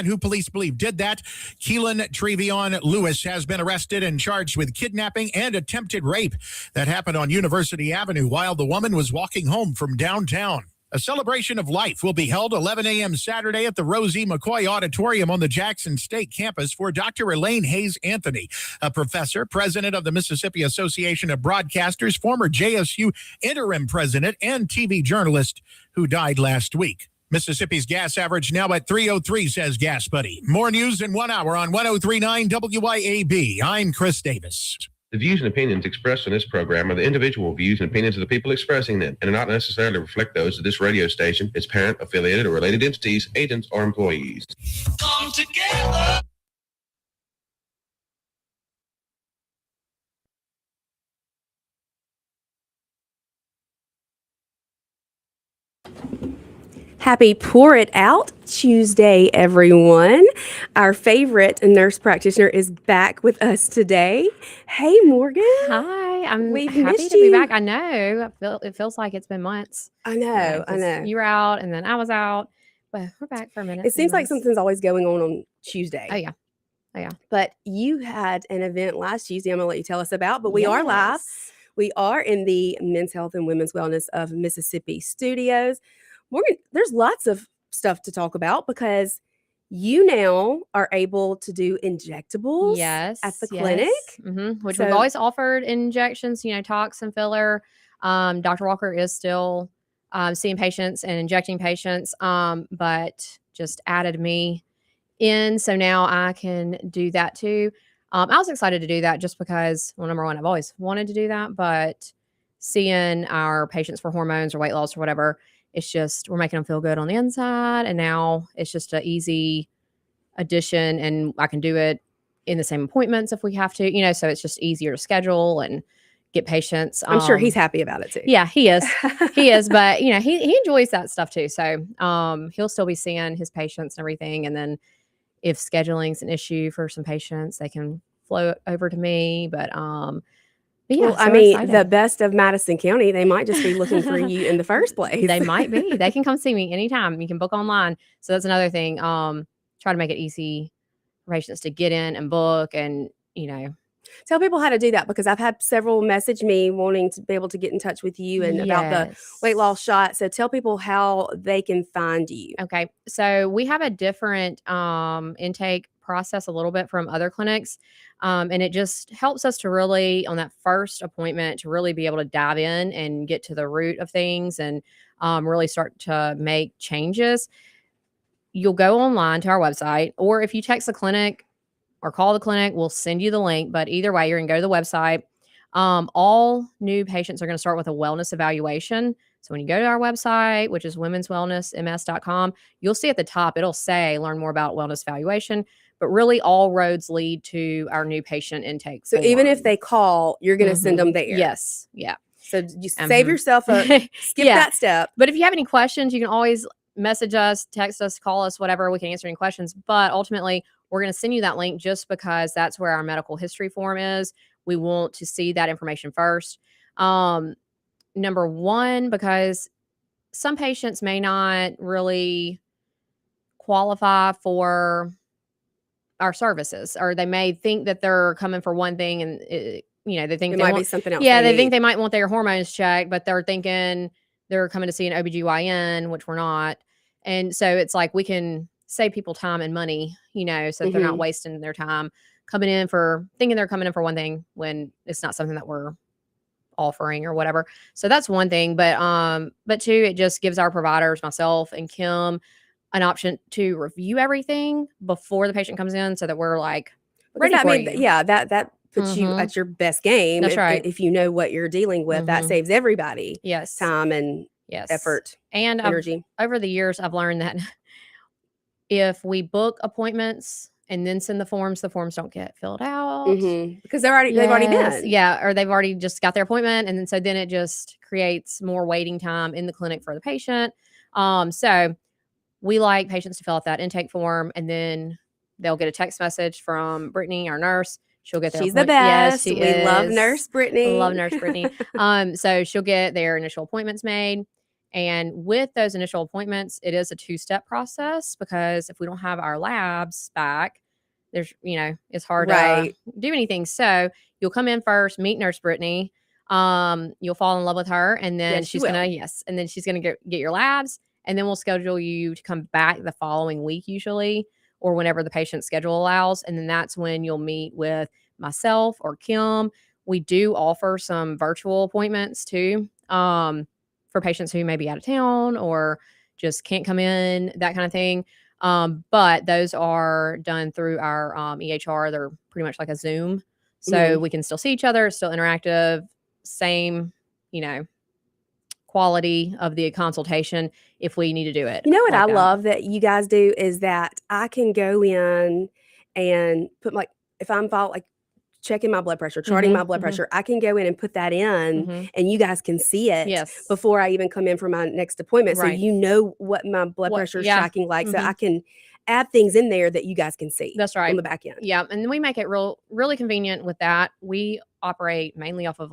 who police believe did that. Keelan Trevion Lewis has been arrested and charged with kidnapping and attempted rape. That happened on University Avenue while the woman was walking home from downtown. A celebration of life will be held 11 a.m. Saturday at the Rosie McCoy Auditorium on the Jackson State campus for Dr. Elaine Hayes Anthony, a professor, president of the Mississippi Association of Broadcasters, former JSU interim president, and TV journalist who died last week. Mississippi's gas average now at 303, says Gas Buddy. More news in 1 hour on 103.9 WYAB. I'm Chris Davis. The views and opinions expressed in this program are the individual views and opinions of the people expressing them and do not necessarily reflect those of this radio station, its parent, affiliated, or related entities, agents, or employees. Come together. Happy Pour It Out Tuesday, everyone. Our favorite nurse practitioner is back with us today. Hey, Morgan. Hi, I'm We've happy missed to be you. back. I know. It feels like it's been months. I know. You were out and then I was out, but we're back for a minute. It seems like something's always going on Tuesday. Oh, yeah. But you had an event last Tuesday I'm going to let you tell us about, but we are live. We are in the Men's Health and Women's Wellness of Mississippi studios. Morgan, there's lots of stuff to talk about because you now are able to do injectables at the clinic. Mm-hmm. Which we've always offered injections, tox and filler. Dr. Walker is still seeing patients and injecting patients, but just added me in. So now I can do that too. I was excited to do that just because, well, number one, I've always wanted to do that, but seeing our patients for hormones or weight loss or whatever, it's just, we're making them feel good on the inside. And now it's just an easy addition and I can do it in the same appointments if we have to, so it's just easier to schedule and get patients. I'm sure he's happy about it too. Yeah, he is. He is. But, he enjoys that stuff too. So he'll still be seeing his patients and everything. And then if scheduling's an issue for some patients, they can flow over to me. But yeah, well, excited. The best of Madison County, they might just be looking for you in the first place. They might be. They can come see me anytime. You can book online. So that's another thing. Try to make it easy for patients to get in and book and, Tell people how to do that because I've had several message me wanting to be able to get in touch with you and about the weight loss shot. So tell people how they can find you. Okay. So we have a different intake process a little bit from other clinics. And it just helps us to really, on that first appointment, to really be able to dive in and get to the root of things and really start to make changes. You'll go online to our website, or if you text the clinic or call the clinic, we'll send you the link. But either way, you're going to go to the website. All new patients are going to start with a wellness evaluation. So when you go to our website, which is womenswellnessms.com, you'll see at the top, it'll say learn more about wellness evaluation. But really all roads lead to our new patient intake. So even if they call, you're going to send them there. Yes. Yeah. So you save yourself skip that step. But if you have any questions, you can always message us, text us, call us, whatever. We can answer any questions. But ultimately, we're going to send you that link just because that's where our medical history form is. We want to see that information first. Number one, because some patients may not really qualify for our services, or they may think that they're coming for one thing and they think it might be something else. Yeah, they think they might want their hormones checked, but they're thinking they're coming to see an OBGYN, which we're not. And so it's like we can save people time and money, so that they're not wasting their time coming in for thinking they're coming in for one thing when it's not something that we're offering or whatever. So that's one thing. But two, it just gives our providers, myself and Kim, an option to review everything before the patient comes in so that we're like ready for you. Yeah, that puts you at your best game. That's right. If you know what you're dealing with, that saves everybody time and effort and energy. Over the years, I've learned that if we book appointments and then send the forms don't get filled out because they've already been. Yeah, or they've already just got their appointment, and then so then it just creates more waiting time in the clinic for the patient. So we like patients to fill out that intake form, and then they'll get a text message from Brittany, our nurse. She'll get their She's the best. Yes, we love Nurse Brittany. Love Nurse Brittany. So she'll get their initial appointments made. And with those initial appointments, it is a 2-step process, because if we don't have our labs back, there's, it's hard Right. to do anything. So you'll come in first, meet Nurse Brittany. You'll fall in love with her, and then Yes, she she's will. gonna get your labs, and then we'll schedule you to come back the following week, usually, or whenever the patient's schedule allows. And then that's when you'll meet with myself or Kim. We do offer some virtual appointments too, for patients who may be out of town or just can't come in, that kind of thing. But those are done through our EHR. They're pretty much like a Zoom. So we can still see each other, still interactive, same, quality of the consultation if we need to do it. You know what like I that. love that you guys do is that I can go in and put if I'm checking my blood pressure, charting my blood pressure, I can go in and put that in and you guys can see it Yes. before I even come in for my next appointment. Right. So you know what my blood pressure is tracking like. So Mhm. I can add things in there that you guys can see. That's right. On the back end. Yeah. And then we make it really convenient with that. We operate mainly off of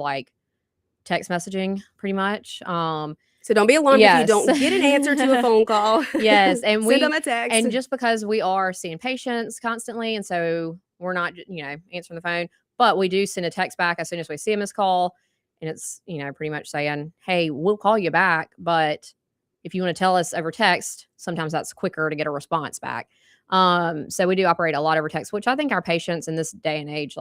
text messaging pretty much. So don't be alarmed if you don't get an answer to a phone call. Yes. And send them a text. And just because we are seeing patients constantly, and so we're not, answering the phone, but we do send a text back as soon as we see a missed call. And it's, pretty much saying, hey, we'll call you back. But if you want to tell us over text, sometimes that's quicker to get a response back. So we do operate a lot over text, which I think our patients in this day and age,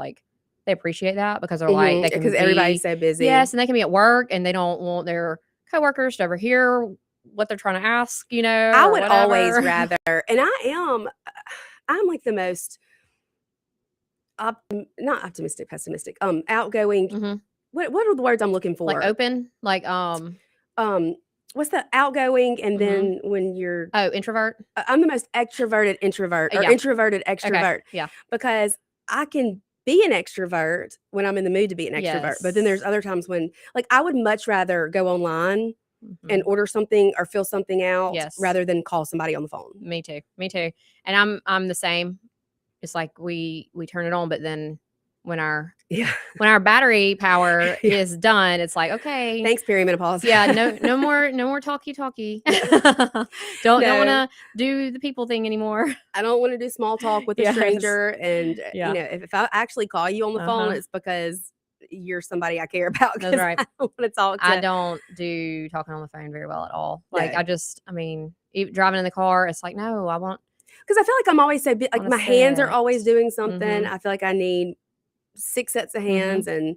they appreciate that, because they're they can because everybody's so busy. Yes. And they can be at work and they don't want their coworkers to overhear what they're trying to ask, I would or always whatever. rather, and I'm like the most not optimistic, pessimistic, outgoing. Mhm. What are the words I'm looking for? Open, What's the outgoing? And Mhm. then when you're introvert. I'm the most extroverted introvert, or Yeah. introverted extrovert. Okay. Yeah. Because I can be an extrovert when I'm in the mood to be an extrovert. But then there's Yes. other times when, I would much rather go online and Mhm. order something or fill something out Yes. rather than call somebody on the phone. Me too. And I'm the same. It's like we turn it on, but then when our battery power Yeah. is done, it's like, okay. Thanks, perimenopause. Yeah, no more talky. Don't No. want to do the people thing anymore. I don't want to do small talk with a Yes. stranger. And, Yeah. if I actually call you on the phone, it's because you're somebody I care about. That's right. I don't want to talk to. I don't do talking on the phone very well at all. No. Even driving in the car, it's like, no, I want. Because I feel like I'm always so big. Wanna My hands are sit. always doing something. Mhm. I feel like I need 6 sets of hands and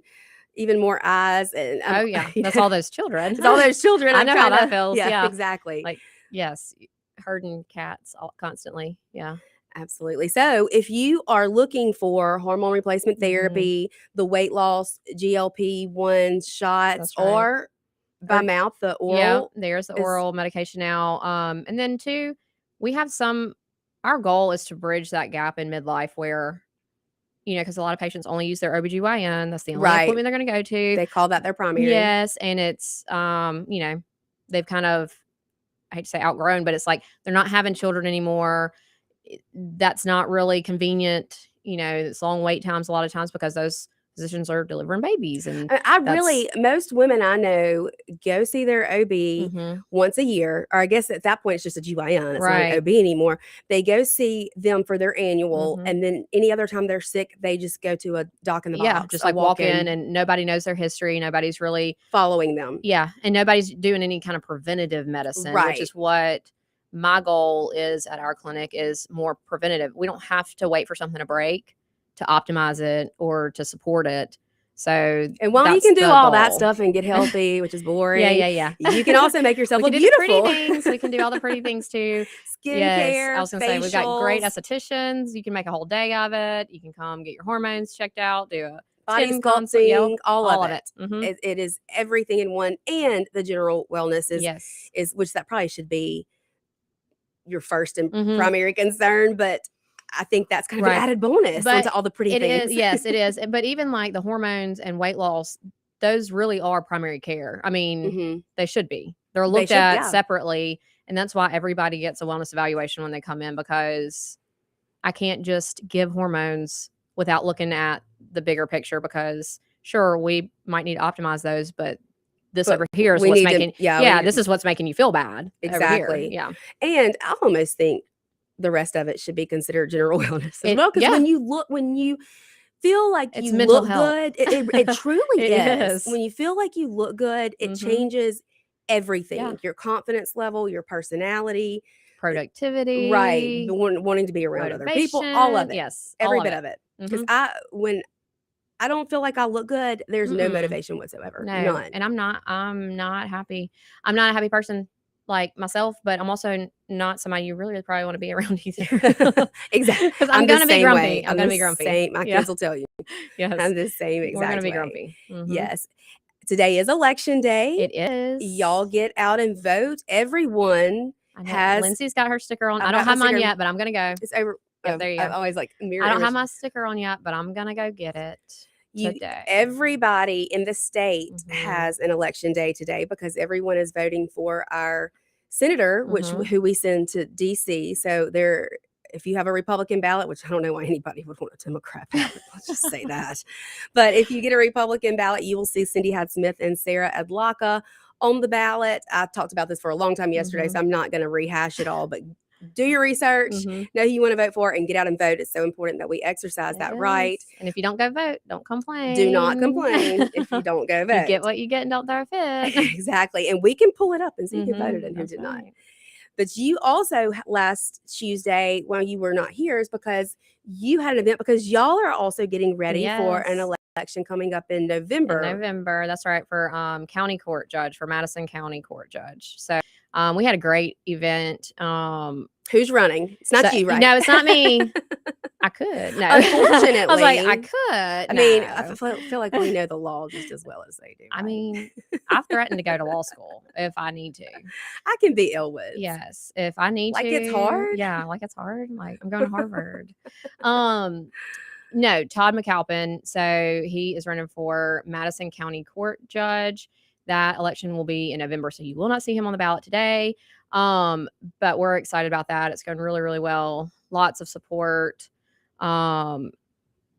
even more eyes. And Oh yeah, that's all those children. It's all those children. I I'm know how trying that to- feels. Yeah, Yeah. exactly. Yes, herding cats constantly. Yeah. Absolutely. So if you are looking for hormone replacement Mhm. therapy, the weight loss, GLP-1 shots, That's right. or by Or- mouth, the Yeah, oral. there's the is- oral medication now. And then too, we have our goal is to bridge that gap in midlife where, because a lot of patients only use their OBGYN. That's the only Right. appointment they're going to go to. They call that their primary. Yes. And it's, they've kind of, I hate to say outgrown, but it's like they're not having children anymore. That's not really convenient. It's long wait times a lot of times because those physicians are delivering babies. And Most women I know go see their OB Mhm. once a year, or I guess at that point it's just a GYN. It's not Right. an OB anymore. They go see them for their annual, Mhm. and then any other time they're sick, they just go to a doc in the Yeah, box. just a like walk in and nobody knows their history. Nobody's really following them. Yeah, and nobody's doing any kind of preventative medicine, Right. which is what my goal is at our clinic, is more preventative. We don't have to wait for something to break to optimize it or to support it. So And while you that's can do the all that goal. stuff and get healthy, which is boring, Yeah. you can also make yourself We look can do the beautiful. pretty things. We can do all the pretty things too. Skincare, Yes, I was going to say we've got great facials, estheticians. You can make a whole day of it. You can come get your hormones checked out, do a body skin consult, sculpting, all of it. Mhm. It is everything in one, and the general wellness Yes. is which that probably should be your first and Mhm. primary concern, but I think that's kind of Right. an added bonus But onto all the pretty It things. is, yes, it is. But even like the hormones and weight loss, those really are primary care. I mean, Mhm. they should be. They're They looked should, at yeah. separately, and that's why everybody gets a wellness evaluation when they come in, because I can't just give hormones without looking at the bigger picture, because sure, we might need to optimize those, but this But over here is we what's need to- making yeah, we yeah, need this to- is what's making you feel bad over here. Exactly. Yeah. And I almost think the rest of it should be considered general wellness as It- well. Because yeah. when you feel like It's you mental look health. good, it truly It is. is. When you feel like you look good, it Mhm. changes everything. Yeah. Your confidence level, your personality, Productivity. right? Wanting to be around other people, all of motivation. it. Yes. Every all bit of it. Because Mhm. when I don't feel like I look good, there's no Mm-mm. motivation whatsoever. No, None. and I'm not happy. I'm not a happy person like myself, but I'm also not somebody you really probably want to be around either. Exactly. Because I'm the gonna be same grumpy. way. I'm gonna the be grumpy. same. My Yeah. kids will tell you. Yes. I'm the same exact We're gonna be way. grumpy. Mhm. Yes. Today is election day. It is. Y'all get out and vote. Everyone I know. has. Lindsay's got her sticker on. I've I don't got my have mine sticker. yet, but I'm gonna go. It's over. Yep, there you I'm go. always like mirror I don't have image. my sticker on yet, but I'm gonna go get it today. Everybody in the state Mhm. has an election day today because everyone is voting for our senator, Mhm. who we send to DC. So if you have a Republican ballot, which I don't know why anybody would want a Democrat ballot, let's just say that. But if you get a Republican ballot, you will see Cindy Hyde-Smith and Sarah Adlaka on the ballot. I talked about this for a long time yesterday, Mhm. so I'm not going to rehash it all, but do your research, Mhm. know who you want to vote for, and get out and vote. It's so important that we exercise that right. Yes. And if you don't go vote, don't complain. Do not complain if you don't go vote. You get what you get and don't throw a fit. Exactly. And we can pull it up and see who Mhm, voted and who that's did not. right. But you also last Tuesday, while you were not here, is because you had an event because y'all are also getting ready for an Yes. election coming up in In November. November, that's right, for county court judge, for Madison County Court Judge. So we had a great event. Who's running? It's not So- you, right? No, it's not me. I could. No. Unfortunately. I was like, I could. I mean, No. I feel like we know the law just as well as they do. I right? mean, I've threatened to go to law school if I need to. I can be Elwood. Yes, if I need Like to. it's hard? Yeah, like it's hard. Like I'm going to Harvard. No, Todd McAlpin. So he is running for Madison County Court Judge. That election will be in November, so you will not see him on the ballot today. But we're excited about that. It's going really, really well. Lots of support.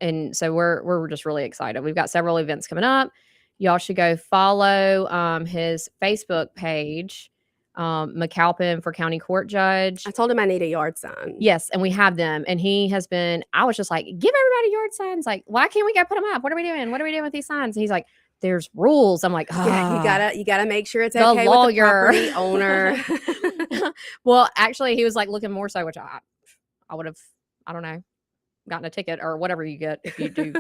And so we're just really excited. We've got several events coming up. Y'all should go follow his Facebook page, McAlpin for County Court Judge. I told him I need a yard sign. Yes, and we have them. And he has been, I was just like, give everybody yard signs. Like, why can't we go put them up? What are we doing? What are we doing with these signs? And he's like, there's rules. I'm like, Yeah, you gotta make sure it's the okay lawyer. with the property owner. Well, actually, he was like looking more so, which I would have, I don't know, gotten a ticket or whatever you get if you do.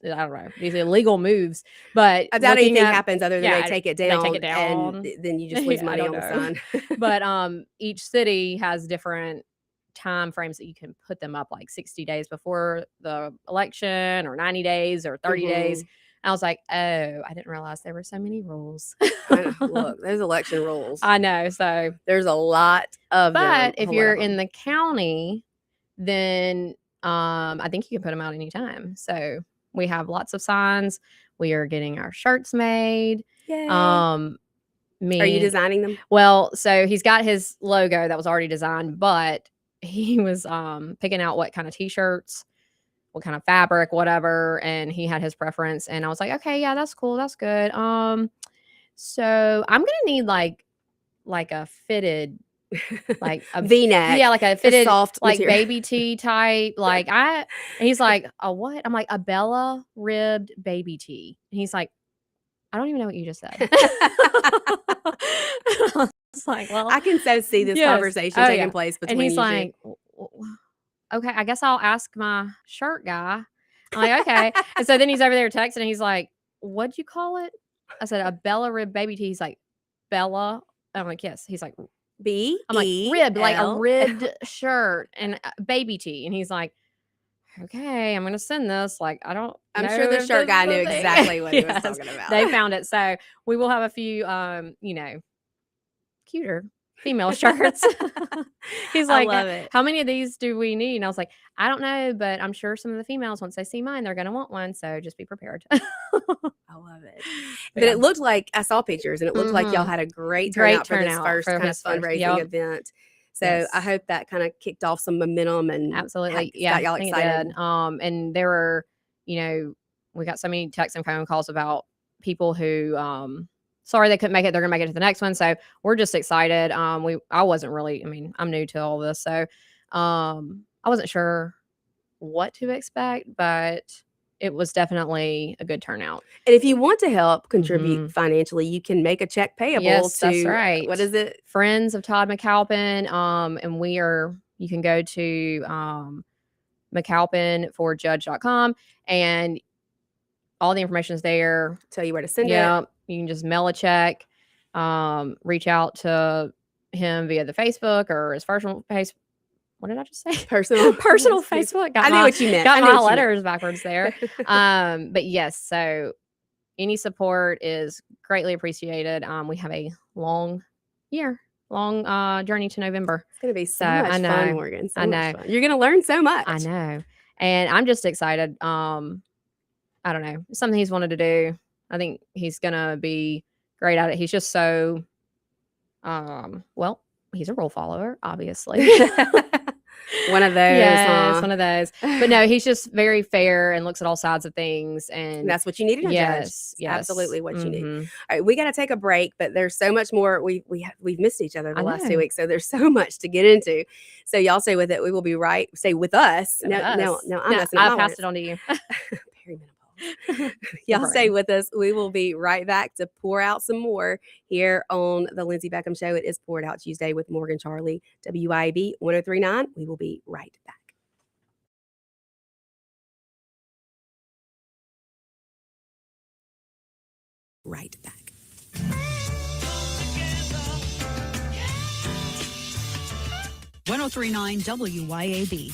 I don't know, these illegal moves. But I doubt looking anything at- happens other than yeah, they take it they down. take it down. And then you just lose Yeah, I money on don't the know. sign. But each city has different time frames that you can put them up, like 60 days before the election or 90 days or 30 days. Mhm. I was like, oh, I didn't realize there were so many rules. I know. Look, there's election rules. I know. So, There's a lot of them. but a if lot you're of in them. the county, then I think you can put them out anytime. So we have lots of signs. We are getting our shirts made. Yay. Me, Are you designing them? Well, so he's got his logo that was already designed, but he was picking out what kind of t-shirts, what kind of fabric, whatever, and he had his preference. And I was like, okay, yeah, that's cool, that's good. So I'm gonna need like a fitted, like a V-neck. yeah, like a fitted soft like material. baby tee type. Like and he's like, a what? I'm like, a Bella ribbed baby tee. And he's like, I don't even know what you just said. It's like, well, I can so see this Yes. conversation Oh, taking yeah. place between and he's you two. like, okay, I guess I'll ask my shirt guy. I'm like, okay. And so then he's over there texting and he's like, what'd you call it? I said, a Bella rib baby tee. He's like, Bella? I'm like, yes. He's like, I'm like, ribbed, like a ribbed shirt and a baby tee. And he's like, okay, I'm gonna send this. Like, I don't I'm know sure the if shirt this guy is a knew thing. exactly what he was Yes, talking about. They found it. So we will have a few cuter female shirts. He's like, love it. how many of these do we need? And I was like, I don't know, but I'm sure some of the females, once they see mine, they're gonna want one. So just be prepared. I love it. But Yeah. it looked like I saw pictures and it looked like y'all Mhm. had a great Great turnout for this turnout first for kind of his first- fundraising yep. event. So Yes. I hope that kind of kicked off some momentum and Absolutely. got Yeah. y'all I think it excited. did. And there were, we got so many texts and phone calls about people who sorry they couldn't make it. They're gonna make it to the next one. So we're just excited. I wasn't really. I mean, I'm new to all this, so I wasn't sure what to expect, but it was definitely a good turnout. And if you want to help contribute financially, you can make a check payable Yes, to, that's right. what is it? Friends of Todd McAlpin. And you can go to McAlpinforjudge.com and all the information is there. Tell you where to send it. Yeah, you can just mail a check, reach out to him via the Facebook or his personal page. What did I just say? Personal Facebook. I knew what you meant. Got my letters backwards there. But yes, so any support is greatly appreciated. We have a long journey to November. It's going to be so much fun, Morgan. I know. You're going to learn so much. I know. And I'm just excited. I don't know. It's something he's wanted to do. I think he's going to be great at it. He's just so, he's a rule follower, obviously. One of those. Yes, one of those. But no, he's just very fair and looks at all sides of things. And that's what you need in a judge. Yes. Absolutely what you need. All right, we got to take a break, but there's so much more. We've missed each other the last 2 weeks, so there's so much to get into. So y'all stay with it. We will be right. Stay with us. No, I'll pass it on to you. Perimenopause. Y'all stay with us. We will be right back to pour out some more here on the Lindsay Beckham Show. It is Poured Out Tuesday with Morgan Charlie, WIAB 103.9. We will be right back. Right back. .1039 WYAB.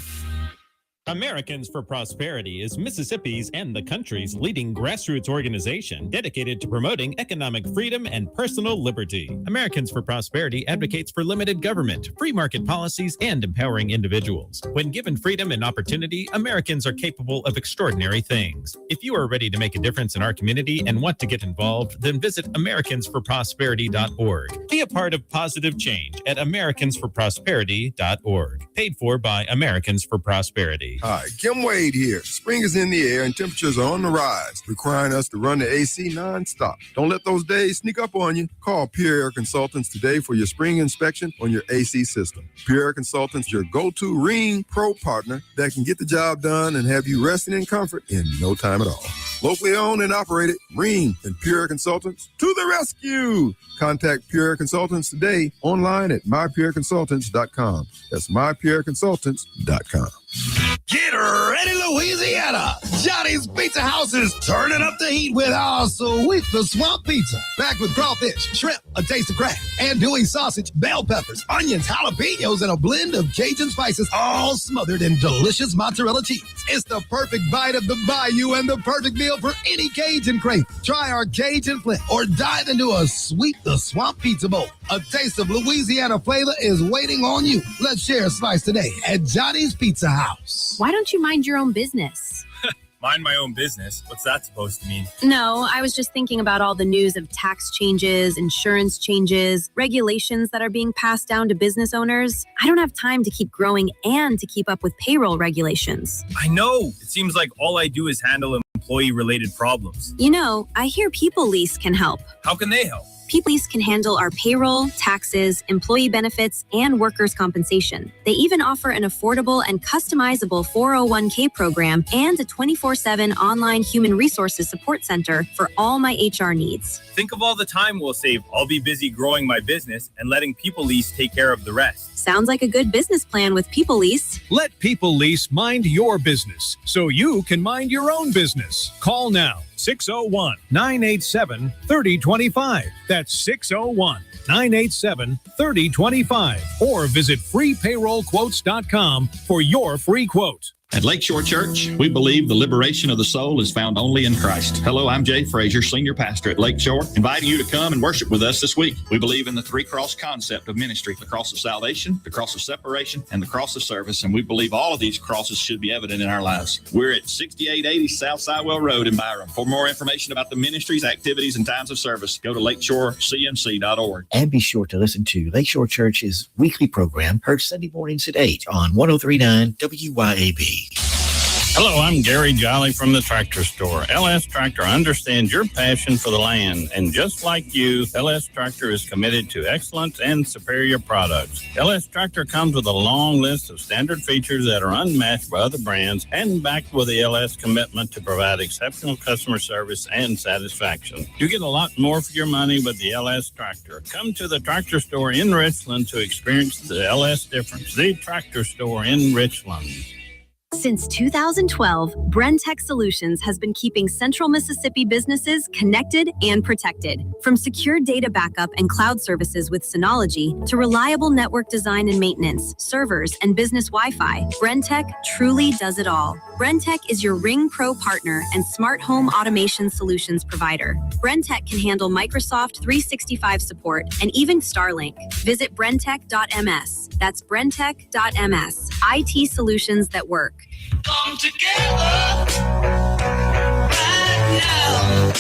Americans for Prosperity is Mississippi's and the country's leading grassroots organization dedicated to promoting economic freedom and personal liberty. Americans for Prosperity advocates for limited government, free market policies, and empowering individuals. When given freedom and opportunity, Americans are capable of extraordinary things. If you are ready to make a difference in our community and want to get involved, then visit AmericansForProsperity.org. Be a part of positive change at AmericansForProsperity.org. Paid for by Americans for Prosperity. Hi, Kim Wade here. Spring is in the air and temperatures are on the rise, requiring us to run the AC nonstop. Don't let those days sneak up on you. Call Pure Air Consultants today for your spring inspection on your AC system. Pure Air Consultants, your go-to Ring Pro partner that can get the job done and have you resting in comfort in no time at all. Locally owned and operated, Ring and Pure Air Consultants to the rescue. Contact Pure Air Consultants today online at mypureconsultants.com. That's mypureconsultants.com. Get ready, Louisiana! Johnny's Pizza House is turning up the heat with our sweet the swamp pizza. Back with crawfish, shrimp, a taste of crack, andouille sausage, bell peppers, onions, jalapenos, and a blend of Cajun spices, all smothered in delicious mozzarella cheese. It's the perfect bite of the bayou and the perfect meal for any Cajun crave. Try our Cajun Flint or dive into a sweet the swamp pizza bowl. A taste of Louisiana flavor is waiting on you. Let's share a slice today at Johnny's Pizza House. Why don't you mind your own business? Mind my own business? What's that supposed to mean? No, I was just thinking about all the news of tax changes, insurance changes, regulations that are being passed down to business owners. I don't have time to keep growing and to keep up with payroll regulations. I know. It seems like all I do is handle employee-related problems. You know, I hear People Lease can help. How can they help? People Lease can handle our payroll, taxes, employee benefits, and workers' compensation. They even offer an affordable and customizable 401k program and a 24/7 online human resources support center for all my HR needs. Think of all the time we'll save. I'll be busy growing my business and letting People Lease take care of the rest. Sounds like a good business plan with People Lease. Let People Lease mind your business so you can mind your own business. Call now. 601-987-3025. That's 601-987-3025. Or visit freepayrollquotes.com for your free quote. At Lakeshore Church, we believe the liberation of the soul is found only in Christ. Hello, I'm Jay Frazier, Senior Pastor at Lakeshore, inviting you to come and worship with us this week. We believe in the three-cross concept of ministry, the cross of salvation, the cross of separation, and the cross of service, and we believe all of these crosses should be evident in our lives. We're at 6880 South Sidewell Road in Byram. For more information about the ministries, activities, and times of service, go to lakeshorecmc.org. And be sure to listen to Lakeshore Church's weekly program, heard Sunday mornings at 8 on 103.9 WYAB. Hello, I'm Gary Jolly from the Tractor Store. LS Tractor understands your passion for the land, and just like you, LS Tractor is committed to excellence and superior products. LS Tractor comes with a long list of standard features that are unmatched by other brands and backed with the LS commitment to provide exceptional customer service and satisfaction. You get a lot more for your money with the LS Tractor. Come to the Tractor Store in Richland to experience the LS difference. The Tractor Store in Richland. Since 2012, Brentech Solutions has been keeping Central Mississippi businesses connected and protected. From secure data backup and cloud services with Synology to reliable network design and maintenance, servers, and business Wi-Fi, Brentech truly does it all. Brentech is your Ring Pro partner and smart home automation solutions provider. Brentech can handle Microsoft 365 support and even Starlink. Visit brentech.ms. That's brentech.ms. IT solutions that work. Come together right now.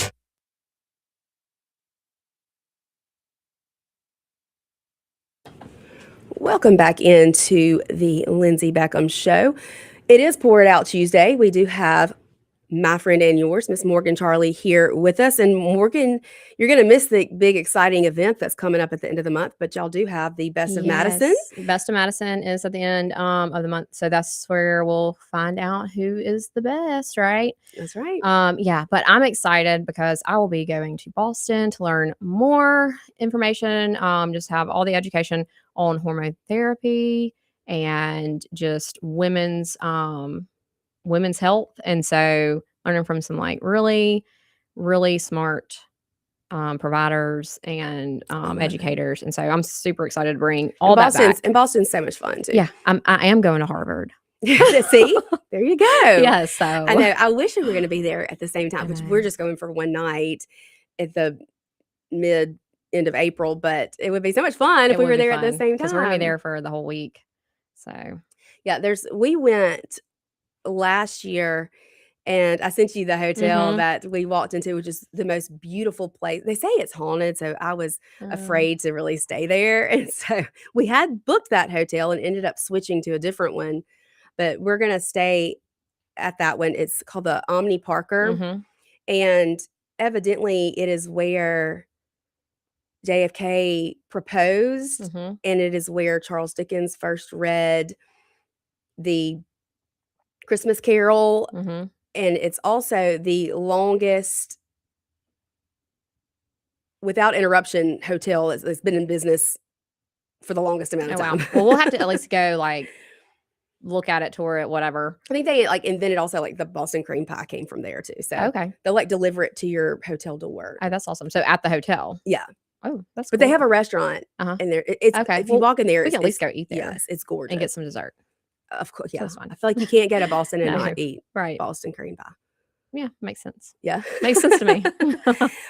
Welcome back into the Lindsay Beckham Show. It is Pour It Out Tuesday. We do have my friend and yours, Miss Morgan Charlie, here with us. And Morgan, you're going to miss the big, exciting event that's coming up at the end of the month, but y'all do have the Best of Madison. Best of Madison is at the end of the month. So that's where we'll find out who is the best, right? That's right. Yeah, but I'm excited because I will be going to Boston to learn more information, just have all the education on hormone therapy and just women's health. And so learning from some like really, really smart providers and educators. And so I'm super excited to bring all that back. And Boston's so much fun too. Yeah, I am going to Harvard. See, there you go. Yeah, so I know. I wish we were going to be there at the same time, which we're just going for one night at the end of April. But it would be so much fun if we were there at the same time. Because we're going to be there for the whole week. So yeah, we went last year. And I sent you the hotel that we walked into, which is the most beautiful place. They say it's haunted, so I was afraid to really stay there. And so we had booked that hotel and ended up switching to a different one. But we're going to stay at that one. It's called the Omni Parker. And evidently it is where JFK proposed. And it is where Charles Dickens first read the Christmas Carol. And it's also the longest, without interruption, hotel that's been in business for the longest amount of time. Wow. Well, we'll have to at least go look at it, tour it, whatever. I think they invented also the Boston cream pie came from there too. So okay, they'll deliver it to your hotel door. Oh, that's awesome. So at the hotel. Yeah. Oh, that's cool. But they have a restaurant in there. It's okay. If you walk in there, we can at least go eat there. Yes, it's gorgeous. And get some dessert. Of course, yeah. So I feel like you can't go to Boston and not eat right. Boston cream pie. Yeah, makes sense. Yeah, makes sense to me.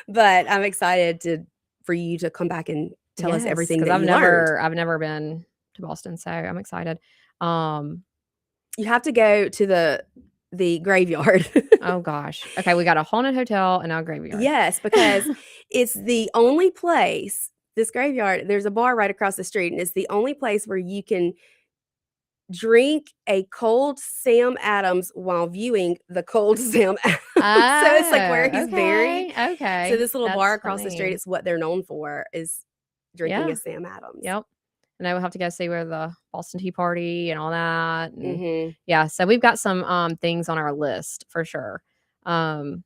But I'm excited for you to come back and tell us everything that I've you learned. I've never been to Boston, so I'm excited. You have to go to the graveyard. Oh gosh. Okay, we got a haunted hotel and now a graveyard. Yes, because it's the only place. This graveyard. There's a bar right across the street, and it's the only place where you can drink a cold Sam Adams while viewing the cold Sam Adams. So it's where he's buried. Okay. So this little bar across the street, it's what they're known for, is drinking a Sam Adams. Yep. And I will have to go see where the Boston Tea Party and all that. And yeah. So we've got some things on our list for sure. In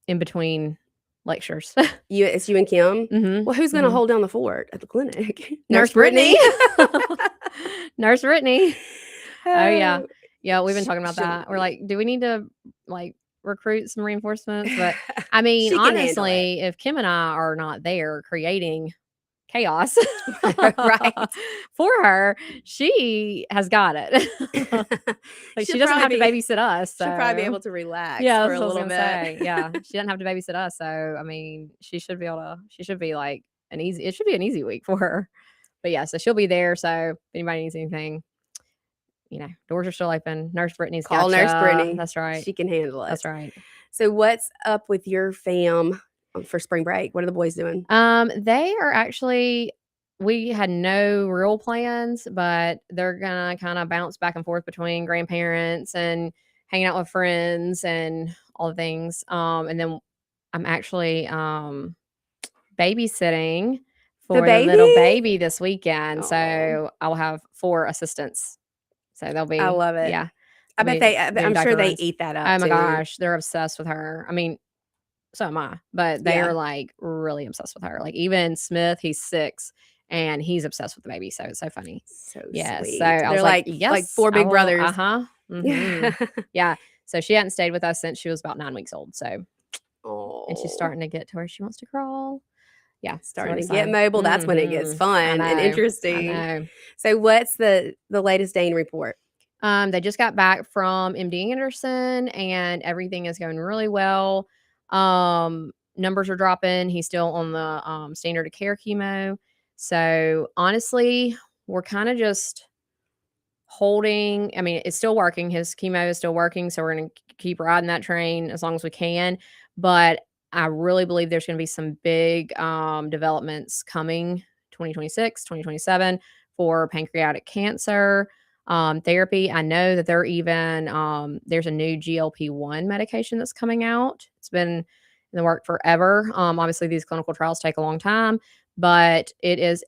between lectures. It's you and Kim. Well, who's going to hold down the fort at the clinic? Nurse Brittany. Nurse Brittany. Oh yeah. Yeah, we've been talking about that. We're like, do we need to recruit some reinforcements? But I mean, honestly, if Kim and I are not there creating chaos right for her, she has got it. She doesn't have to babysit us. So. She'll probably be able to relax for a little bit. Yeah, she doesn't have to babysit us. So I mean, she should be it should be an easy week for her. But yeah, so she'll be there. So if anybody needs anything, doors are still open. Nurse Brittany's call Nurse Brittany. That's right. She can handle it. That's right. So what's up with your fam for spring break? What are the boys doing? They are actually, we had no real plans, but they're gonna kind of bounce back and forth between grandparents and hanging out with friends and all the things. And then I'm actually babysitting for the little baby this weekend. Aw. So I'll have 4 assistants. So they'll be, I love it. yeah. I they'll bet be doing I'm diaper sure they runs. eat that up Oh my too. gosh, they're obsessed with her. I mean, so am I, but they Yeah. are like really obsessed with her. Like even Smith, he's 6 and he's obsessed with the baby. So it's so funny. So Yes. sweet. So I They're was like yes, 4 I big will. brothers. Uh-huh. Yeah. So she hadn't stayed with us since she was about 9 weeks old. So and she's Oh, starting to get to where she wants to crawl. Yeah. So we're starting to get excited. mobile. That's when it gets I fun and know. I interesting. know. So what's the latest Dane report? They just got back from MD Anderson and everything is going really well. Numbers are dropping. He's still on the standard of care chemo. So honestly, we're kind of just holding. I mean, it's still working. His chemo is still working. So we're going to keep riding that train as long as we can. But I really believe there's going to be some big developments coming 2026, 2027 for pancreatic cancer therapy. I know that they're even, there's a new GLP-1 medication that's coming out. It's been in the work forever. Obviously, these clinical trials take a long time, but it's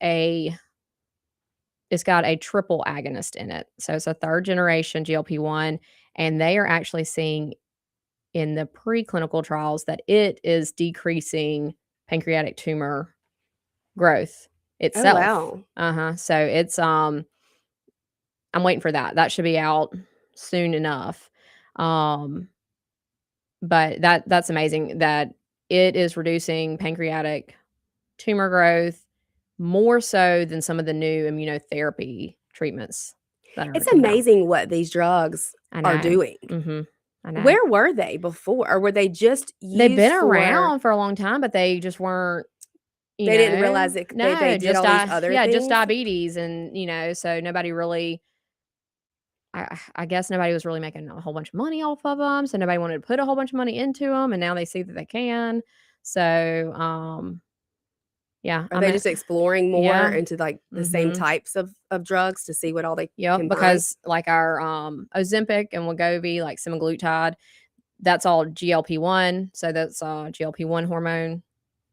got a triple agonist in it. So it's a 3rd generation GLP-1, and they are actually seeing in the preclinical trials that it is decreasing pancreatic tumor growth itself. Oh, wow. So it's I'm waiting for that. That should be out soon enough. But that's amazing that it is reducing pancreatic tumor growth more so than some of the new immunotherapy treatments that are It's coming out. amazing what these drugs I know. are doing. I know. Where were they before? Or were they just used They've been for around for a long time, but they just weren't, They didn't realize it no, they did just all these other just things? diabetes and, so nobody really I guess nobody was really making a whole bunch of money off of them, so nobody wanted to put a whole bunch of money into them, and now they see that they can. So, yeah, Are they just exploring more yeah. into, like, the same Mhm. types of drugs to see what all they Yep, can bind? because like our Ozempic and Wegovy, like semaglutide, that's all GLP-1. So that's GLP-1 hormone,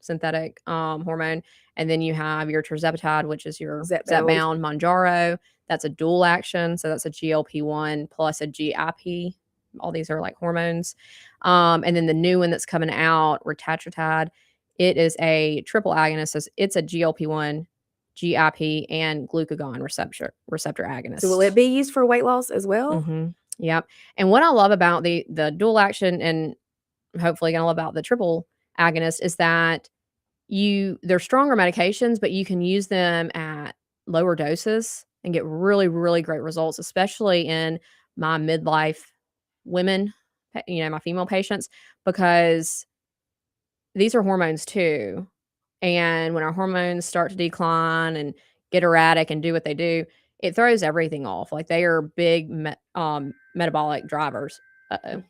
synthetic hormone. And then you have your tirzepatide, which is your Zepbound. Zepbound Mounjaro. That's a dual action. So that's a GLP-1 plus a GIP. All these are like hormones. And then the new one that's coming out, retatrutide, it is a triple agonist. So it's a GLP-1, GIP, and glucagon receptor agonist. So will it be used for weight loss as well? Yep. And what I love about the dual action and hopefully gonna love about the triple agonist is that they're stronger medications, but you can use them at lower doses and get really, really great results, especially in my midlife women, my female patients, because these are hormones too. And when our hormones start to decline and get erratic and do what they do, it throws everything off. Like they are big metabolic drivers. Uh-oh.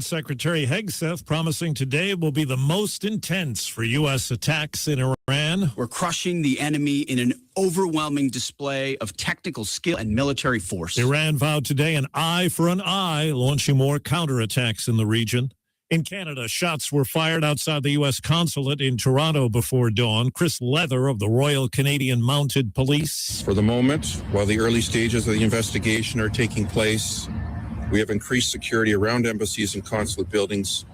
Secretary Hegseth promising today will be the most intense for U.S. attacks in Iran. We're crushing the enemy in an overwhelming display of technical skill and military force. Iran vowed today an eye for an eye, launching more counterattacks in the region. In Canada, shots were fired outside the U.S. consulate in Toronto before dawn. Chris Leather of the Royal Canadian Mounted Police. For the moment, while the early stages of the investigation are taking place, we have increased security around embassies and consulate buildings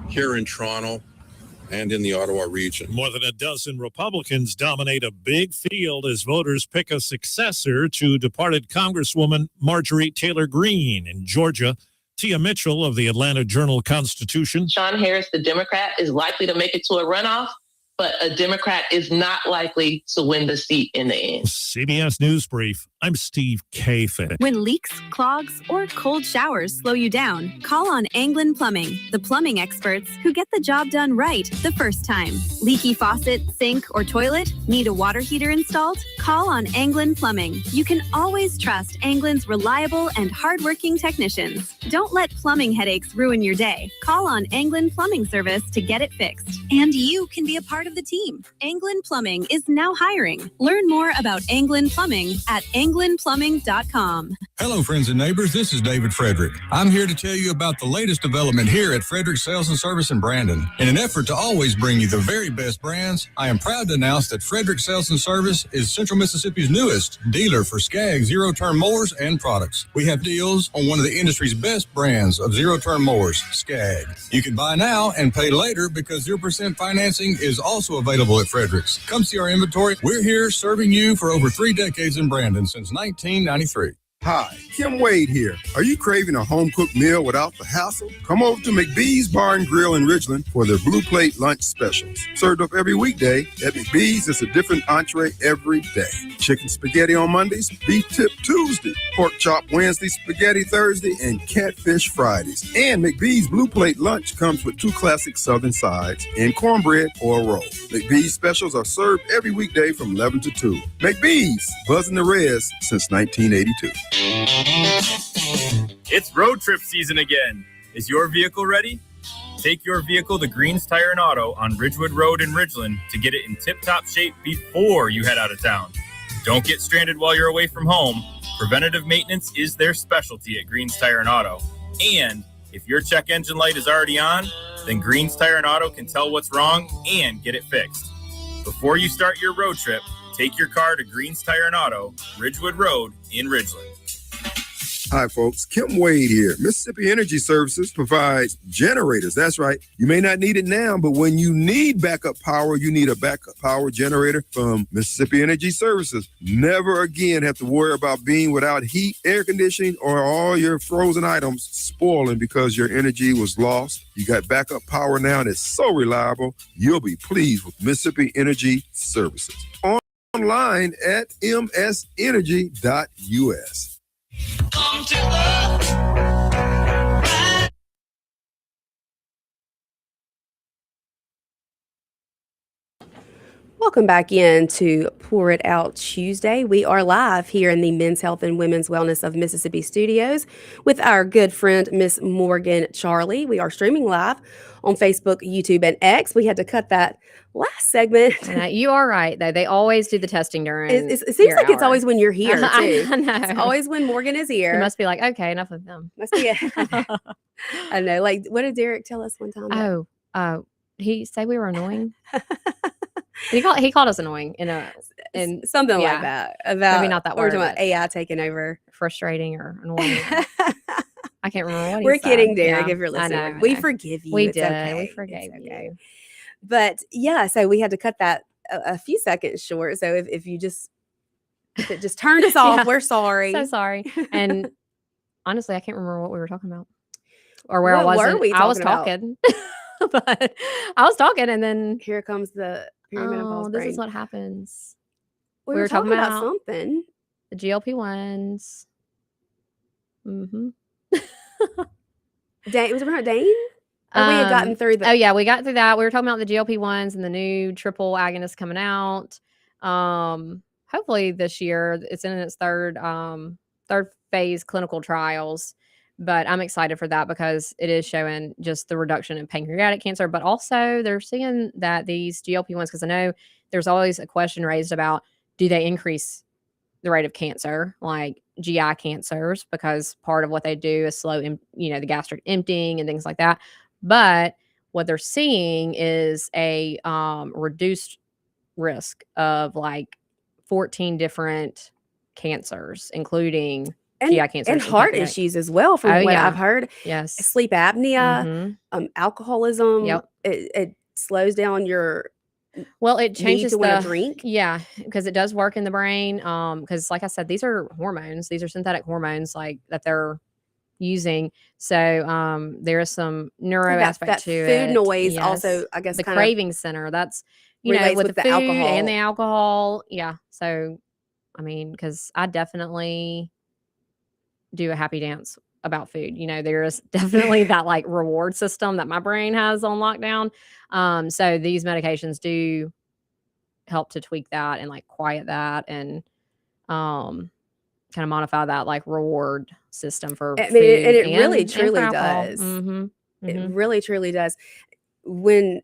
here in Toronto and in the Ottawa region. More than a dozen Republicans dominate a big field as voters pick a successor to departed Congresswoman Marjorie Taylor Greene in Georgia. Tia Mitchell of the Atlanta Journal-Constitution. Sean Harris, the Democrat, is likely to make it to a runoff, but a Democrat is not likely to win the seat in the end. CBS News Brief. I'm Steve Kafik. When leaks, clogs, or cold showers slow you down, call on Anglin Plumbing, the plumbing experts who get the job done right the first time. Leaky faucet, sink, or toilet? Need a water heater installed? Call on Anglin Plumbing. You can always trust Anglin's reliable and hardworking technicians. Don't let plumbing headaches ruin your day. Call on Anglin Plumbing Service to get it fixed. And you can be a part of the team. Anglin Plumbing is now hiring. Learn more about Anglin Plumbing at anglinplumbing.com. Hello, friends and neighbors. This is David Frederick. I'm here to tell you about the latest development here at Frederick Sales and Service in Brandon. In an effort to always bring you the very best brands, I am proud to announce that Frederick Sales and Service is Central Mississippi's newest dealer for Skag zero-turn mowers and products. We have deals on one of the industry's best brands of zero-turn mowers, Skag. You can buy now and pay later because 0% financing is also available at Frederick's. Come see our inventory. We're here serving you for over 3 decades in Brandon since 1993. Hi, Kim Wade here. Are you craving a home-cooked meal without the hassle? Come over to McBee's Bar and Grill in Ridgeland for their Blue Plate lunch specials. Served up every weekday, at McBee's it's a different entree every day. Chicken spaghetti on Mondays, beef tip Tuesday, pork chop Wednesday, spaghetti Thursday, and catfish Fridays. And McBee's Blue Plate lunch comes with 2 classic southern sides and cornbread or a roll. McBee's specials are served every weekday from 11 to 2. McBee's, buzzing the res since 1982. It's road trip season again. Is your vehicle ready? Take your vehicle to Green's Tire and Auto on Ridgewood Road in Ridgeland to get it in tip-top shape before you head out of town. Don't get stranded while you're away from home. Preventative maintenance is their specialty at Green's Tire and Auto. And if your check engine light is already on, then Green's Tire and Auto can tell what's wrong and get it fixed. Before you start your road trip, take your car to Green's Tire and Auto, Ridgewood Road in Ridgeland. Hi, folks. Kim Wade here. Mississippi Energy Services provides generators. That's right. You may not need it now, but when you need backup power, you need a backup power generator from Mississippi Energy Services. Never again have to worry about being without heat, air conditioning, or all your frozen items spoiling because your energy was lost. You got backup power now, and it's so reliable. You'll be pleased with Mississippi Energy Services. Online at msenergy.us. Come to the Welcome back in to Pour It Out Tuesday. We are live here in the Men's Health and Women's Wellness of Mississippi studios with our good friend, Miss Morgan Charlie. We are streaming live on Facebook, YouTube, and X. We had to cut that last segment. You are right, though. They always do the testing during. It seems like it's always when you're here, too. I know. It's always when Morgan is here. You must be like, okay, enough of them. Must be it. I know. Like, what did Derek tell us one time? He said we were annoying. He called us annoying in something like that. About maybe not that word. word. About AI taking over, frustrating or annoying. I can't remember what he We're said. kidding, Derek. Yeah, if you're listening, I know. We forgive you. We It's did. okay. We forgave you. But yeah, so we had to cut that a few seconds short. So if it just turned us off, we're sorry. So sorry. And honestly, I can't remember what we were talking about or where What I was. were we I was talking talking, but I was talking, and then here comes the perimenopause this brain. is what happens. We were talking about something. The GLP-1s. Mm-hmm. Dane, was it about Dane? Or we had gotten through the. Oh yeah, we got through that. We were talking about the GLP-1s and the new triple agonist coming out. Hopefully this year. It's in its third phase clinical trials. But I'm excited for that because it is showing just the reduction in pancreatic cancer, but also they're seeing that these GLP-1s, because I know there's always a question raised about, do they increase the rate of cancer, like GI cancers, because part of what they do is slow, the gastric emptying and things like that. But what they're seeing is a reduced risk of like 14 different cancers, including GI cancers and heart pancreatic. issues as well, from what I've heard. Yes. Sleep apnea, alcoholism. Yep. It slows down your it changes need to want to drink. Yeah, because it does work in the brain. Because like I said, these are hormones. These are synthetic hormones like that they're using. So there is some neuro aspect to it. Food noise Yes. also, I guess, the kind craving center. That's relates with with the the food alcohol. and the alcohol. Yeah. So I mean, because I definitely do a happy dance about food. There is definitely that like reward system that my brain has on lockdown. So these medications do help to tweak that and like quiet that and kind of modify that like reward system for I food. mean, it really and truly for alcohol. does. Mhm. It Mhm. really truly does. When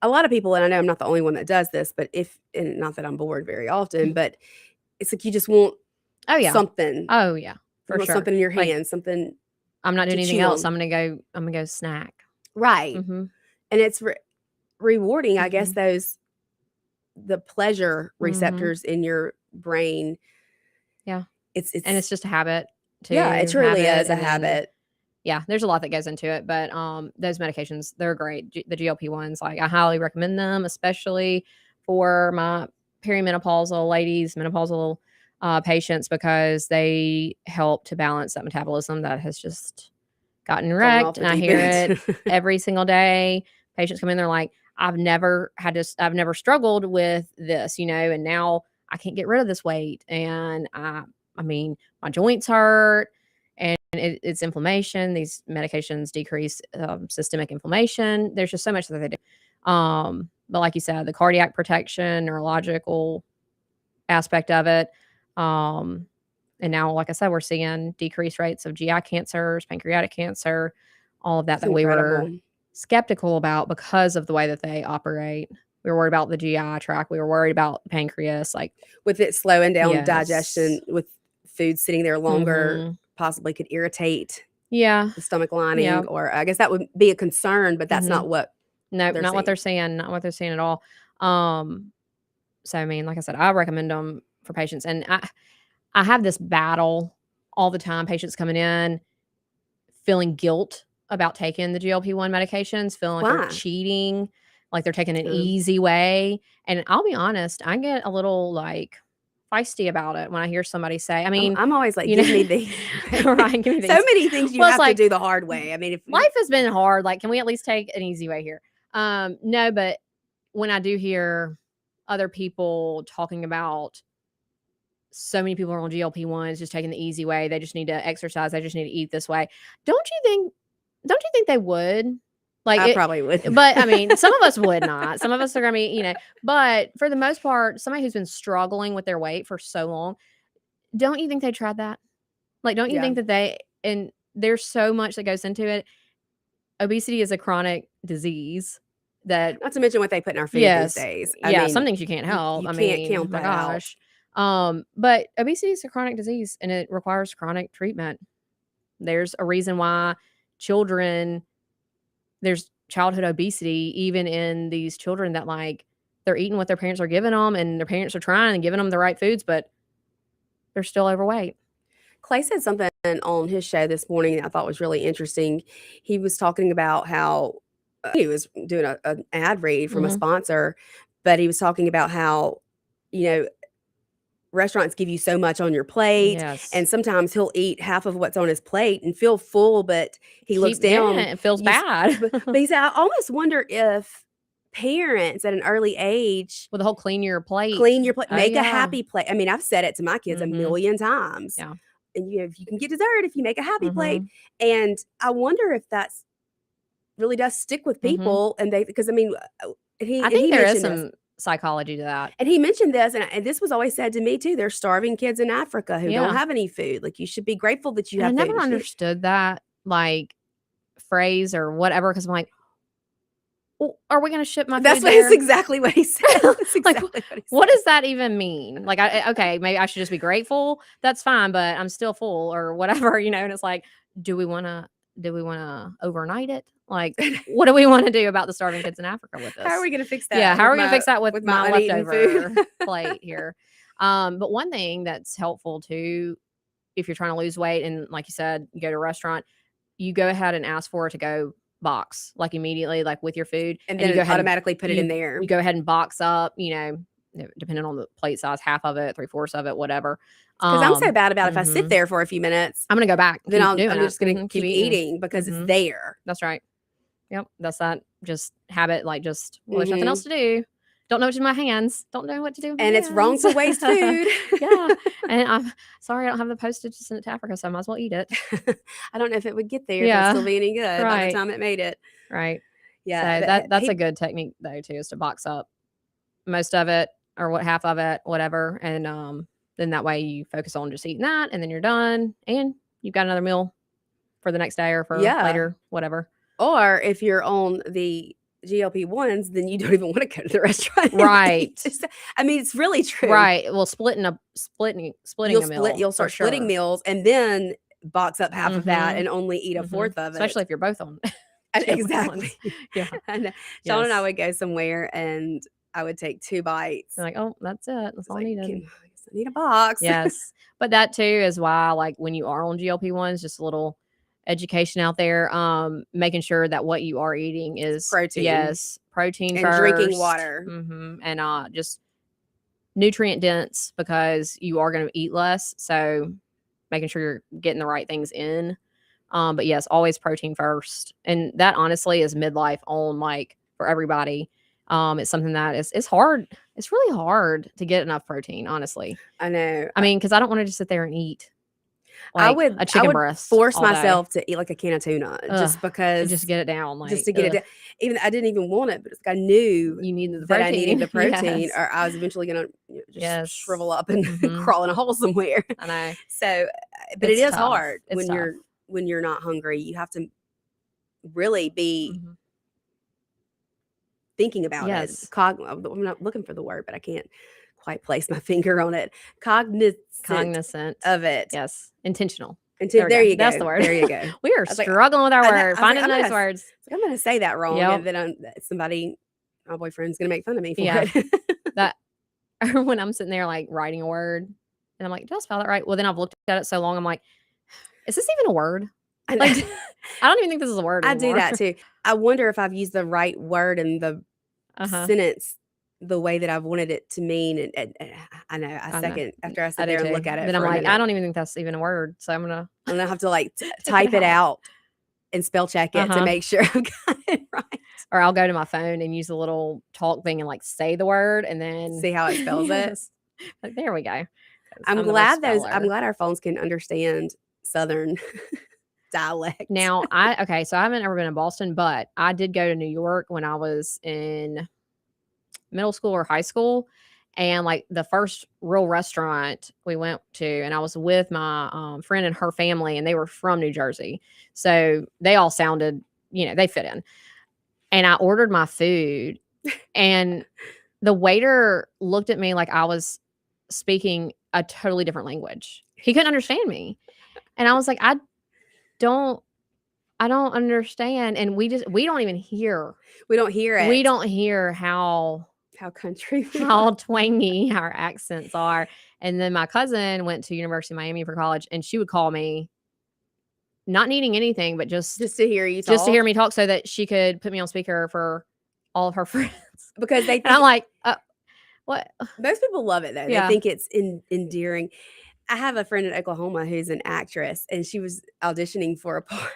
a lot of people, and I know I'm not the only one that does this, but and not that I'm bored very often, but it's like you just want Oh yeah. something. Oh yeah. You For want sure. something in your Like, hand, something I'm not doing to anything chew else. on. I'm gonna go snack. Right. Mhm. And it's rewarding, I guess, Mhm. the pleasure Mhm. receptors in your brain. Yeah. It's And it's just a habit to yeah, it truly have is it, a and then habit. yeah, there's a lot that goes into it, but those medications, they're great. The GLP-1s, like I highly recommend them, especially for my perimenopausal ladies, menopausal patients, because they help to balance that metabolism that has just gotten Falling wrecked. off the And I deep hear end. it every single day. Patients come in, they're like, I've never struggled with this, and now I can't get rid of this weight. And I mean, my joints hurt and it's inflammation. These medications decrease systemic inflammation. There's just so much that they do. But like you said, the cardiac protection, neurological aspect of it. And now, like I said, we're seeing decreased rates of GI cancers, pancreatic cancer, all of that It's that we were incredible. skeptical about because of the way that they operate. We were worried about the GI tract. We were worried about the pancreas, like With it slowing down yes. digestion, with food sitting there longer, Mhm. possibly could irritate Yeah. the stomach lining, Yeah. or I guess that would be a concern, but that's Mhm. not what No, they're not what saying. they're saying. Not what they're saying at all. So I mean, like I said, I recommend them for patients, and I have this battle all the time. Patients coming in feeling guilt about taking the GLP-1 medications, feeling like they're Why? cheating, like they're taking an easy way. And I'll be honest, I get a little like feisty about it when I hear somebody say, I mean, I'm always like, you give know, me these. right, give me So these. many things you Well, it's have like, to do the hard way. I mean, if life has been hard. Like, can we at least take an easy way here? No, but when I do hear other people talking about so many people are on GLP-1s, just taking the easy way. They just need to exercise. They just need to eat this way. Don't you think they would? Like I probably wouldn't. But I mean, some of us would not. Some of us are gonna be, but for the most part, somebody who's been struggling with their weight for so long, don't you think they tried that? Like, don't you Yeah. think that and there's so much that goes into it. Obesity is a chronic disease that Not to mention what they put in our food these yes. days. Yeah, I mean, some things you can't help. You I can't mean, count my that out. gosh. But obesity is a chronic disease and it requires chronic treatment. There's a reason why there's childhood obesity, even in these children that like they're eating what their parents are giving them and their parents are trying and giving them the right foods, but they're still overweight. Clay said something on his show this morning that I thought was really interesting. He was talking about how he was doing an ad read from a Mhm. sponsor, but he was talking about how, restaurants give you so much on your plate, Yes. and sometimes he'll eat half of what's on his plate and feel full, but he looks down. Yeah, it feels you s- bad. But he said, I almost wonder if parents at an early age With the whole clean your plate. Oh, make a yeah. happy plate. I mean, I've said it to my kids a Mhm. million times. Yeah. And if you can get dessert if you make a happy plate. Mhm. And I wonder if that's really does stick with Mhm. people, and because I mean, I think there is mentioned this. some psychology to that. And he mentioned this, and this was always said to me too. There's starving kids in Africa who Yeah. don't have any food. Like, you should be grateful that you And I have food. never understood that like phrase or whatever because I'm like, well, are we going to ship my That's food what there? it's exactly what he said. That's exactly what he said. What does that even mean? Like, okay, maybe I should just be grateful. That's fine, but I'm still full or whatever, you know. And it's like, do we want to overnight it? Like, what do we want to do about the starving kids in Africa with this? How are we going to fix that? Yeah, how are we going to fix that with my uneaten leftover food? plate here? But one thing that's helpful too, if you're trying to lose weight and like you said, you go to a restaurant, you go ahead and ask for a to-go box like immediately, like with your food, And then you go ahead automatically put it in there. You go ahead and box up, you know, depending on the plate size, half of it, 3/4 of it, whatever. Because I'm so bad about if I sit there for a few minutes, I'm gonna go back. then I'm doing just going to it. keep eating because it's there. That's right. Yep, that's that. Just habit, like just there's nothing else to do. Don't know what to do with my hands. Don't know what to do with my And it's wrong to waste food. Yeah. And I'm sorry I don't have the postage to send it to Africa, so I might as well eat it. I don't know if it would get there. Yeah. If it'd still be any good by Right. the time it made it. Right. Yeah. So that's a good technique though too, is to box up most of it or half of it, whatever. And then that way you focus on just eating that and then you're done and you've got another meal for the next day or for later, whatever. Or if you're on the GLP-1s, then you don't even want to go to the restaurant. Right. I mean, it's really true. Right. Well, splitting a meal. You'll start splitting meals and then box up half of that and only eat a fourth of it. Especially if you're both on. Exactly. Yeah. And Sean and I would go somewhere and I would take 2 bites. You're like, oh, that's it. That's all I needed. I need a box. Yes. But that too is why, like, when you are on GLP-1s, just a little education out there, making sure that what you are eating is protein. Yes, protein and first, drinking water. And just nutrient dense because you are going to eat less. So making sure you're getting the right things in. But yes, always protein first, and that honestly is midlife on like for everybody. It's something that is hard. It's really hard to get enough protein, honestly. I know. I mean, because I don't want to just sit there and eat. I would a chicken breast. Force all day. myself to eat like a can of tuna just because just get it down, like just to get it down. Even I didn't even want it, but I knew you needed the that protein. I needed the protein, Yes. or I was eventually going to Yes. shrivel up and crawl in a hole somewhere. I know. So, but It's it is tough. hard It's when tough. you're not hungry. You have to really be thinking about Yes. it. I'm not looking for the word, but I can't quite place my finger on it. Cognizant of it. Yes. Intentional. There you go. That's the word. There you go. We are I was like, struggling with our I know- word, I was finding like, those words. I'm going to say that wrong, Yep. and then my boyfriend's going to make fun of me for Yeah. it. That when I'm sitting there like writing a word and I'm like, did I spell that right? Well, then I've looked at it so long, I'm like, is this even a word? I know. Like, I don't even think this is a word I do anymore. that too. I wonder if I've used the right word in the sentence the way that I've wanted it to mean. And I know. I know. After I sit I do there and too. look at it. Then I'm for a like, minute. I don't even think that's even a word. So I'm gonna have to like type it out and spell check it to make sure I've got it right. Or I'll go to my phone and use the little talk thing and like say the word and then See how it spells it. Yes. Like, there we go. I'm the glad worst I'm speller. glad our phones can understand Southern dialect. Now, so I haven't ever been in Boston, but I did go to New York when I was in middle school or high school. And like the first real restaurant we went to, and I was with my friend and her family, and they were from New Jersey. So they all sounded, they fit in. And I ordered my food, and the waiter looked at me like I was speaking a totally different language. He couldn't understand me. And I was like, I don't understand. And we don't even hear. We don't hear it. We don't hear how country how twangy our accents are. And then my cousin went to University of Miami for college, and she would call me not needing anything, but just to hear you talk. Just to hear me talk so that she could put me on speaker for all of her friends. Because they think, and I'm like, what? Most people love it though. Yeah. They think it's endearing. I have a friend in Oklahoma who's an actress, and she was auditioning for a part.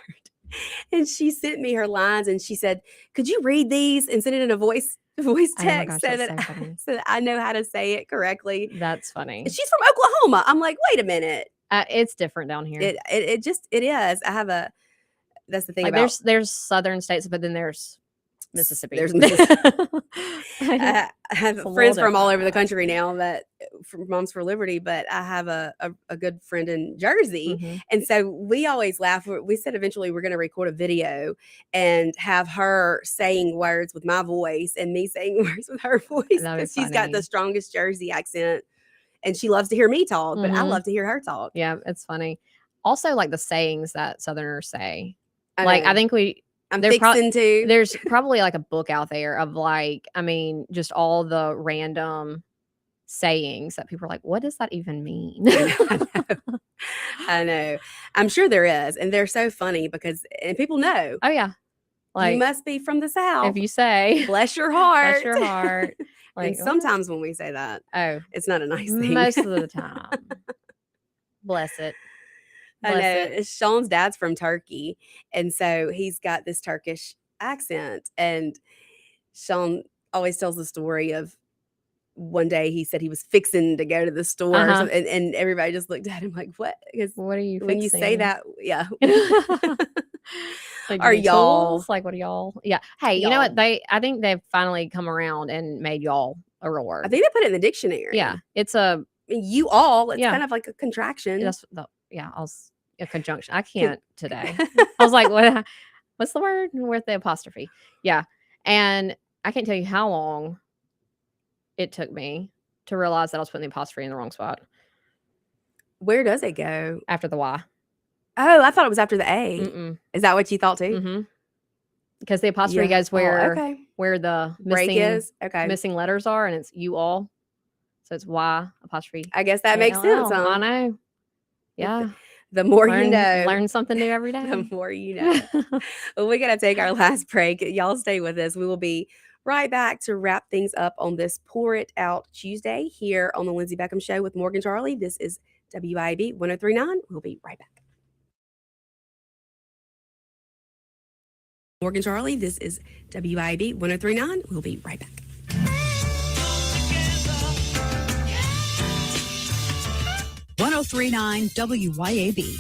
And she sent me her lines, and she said, "Could you read these and send it in a voice text gosh, so that's that so funny. so that I know how to say it correctly?" That's funny. And she's from Oklahoma. I'm like, wait a minute. It's different down here. It is. I have a. That's the thing like about there's southern states, but then there's Mississippi. There's Mississippi. I I have It's a friends little from all over the different. country now that from Moms for Liberty, but I have a good friend in Jersey. Mhm. And so we always laugh. We said eventually we're going to record a video and have her saying words with my voice and me saying words with her voice That'd be because she's got the funny. strongest Jersey accent and she loves to hear me talk, but I Mhm. love to hear her talk. Yeah, it's funny. Also, like the sayings that Southerners say. I Like, I know. think I'm there prob- fixing to. there's probably like a book out there of like, I mean, just all the random sayings that people are like, what does that even mean? I know. I'm sure there is. And they're so funny because, and people know, Oh yeah. Like, you must be from the South. if you say, Bless your heart. bless your heart. Like, And sometimes when we say that, oh, it's not a nice thing. most of the time. Bless it. I know. Bless it. Sean's dad's from Turkey. And so he's got this Turkish accent. And Sean always tells the story of one day he said he was fixing to go to the store or Uh-huh. something, and everybody just looked at him like, what? Because What are you when you say fixing? that, yeah. Like, Are do you need y'all. tools? Like, what are y'all? Yeah. Hey, you know Y'all. what? I think they've finally come around and made y'all a real word. I think they put it in the dictionary. Yeah. It's a, I mean, you all, it's Yeah. kind of like a contraction. that's the, yeah, a conjunction. I can't today. I was like, what's the word? With the apostrophe. Yeah. And I can't tell you how long it took me to realize that I was putting the apostrophe in the wrong spot Where does it go? after the Y. Oh, I thought it was after the A. Mm-mm. Is that what you thought too? Mm-hmm. Because the apostrophe Yeah. goes where okay. where the Break missing is? Okay. missing letters are, and it's you all. So it's Y apostrophe. I guess that makes sense, ALL. huh? I know. Yeah. The more you know. Learn something new every day. The more you know. Well, we got to take our last break. Y'all stay with us. We will be right back to wrap things up on this Pour It Out Tuesday here on the Lindsay Beckham Show with Morgan Charlie. This is WIB 1039. We'll be right back. Morgan Charlie, this is WIB 1039. We'll be right back. WYAB.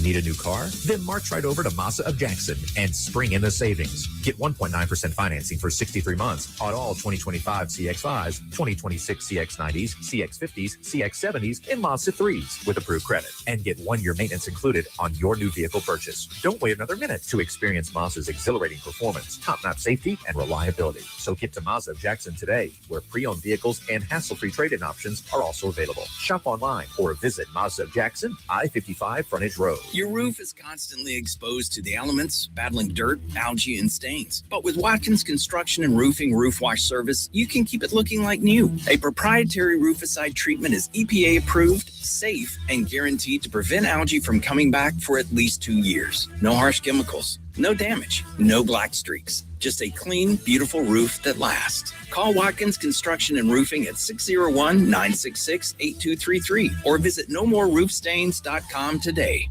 Need a new car? Then march right over to Mazda of Jackson and spring in the savings. Get 1.9% financing for 63 months on all 2025 CX-5s, 2026 CX-90s, CX-50s, CX-70s, and Mazda 3s with approved credit. And get 1-year maintenance included on your new vehicle purchase. Don't wait another minute to experience Mazda's exhilarating performance, top-notch safety, and reliability. So get to Mazda of Jackson today, where pre-owned vehicles and hassle-free trade-in options are also available. Shop online or visit Mazda of Jackson, I-55 Frontage Road. Your roof is constantly exposed to the elements, battling dirt, algae, and stains. But with Watkins Construction and Roofing Roof Wash Service, you can keep it looking like new. A proprietary rooficide treatment is EPA approved, safe, and guaranteed to prevent algae from coming back for at least 2 years. No harsh chemicals, no damage, no black streaks. Just a clean, beautiful roof that lasts. Call Watkins Construction and Roofing at 601-966-8233 or visit nomoreroofstains.com today.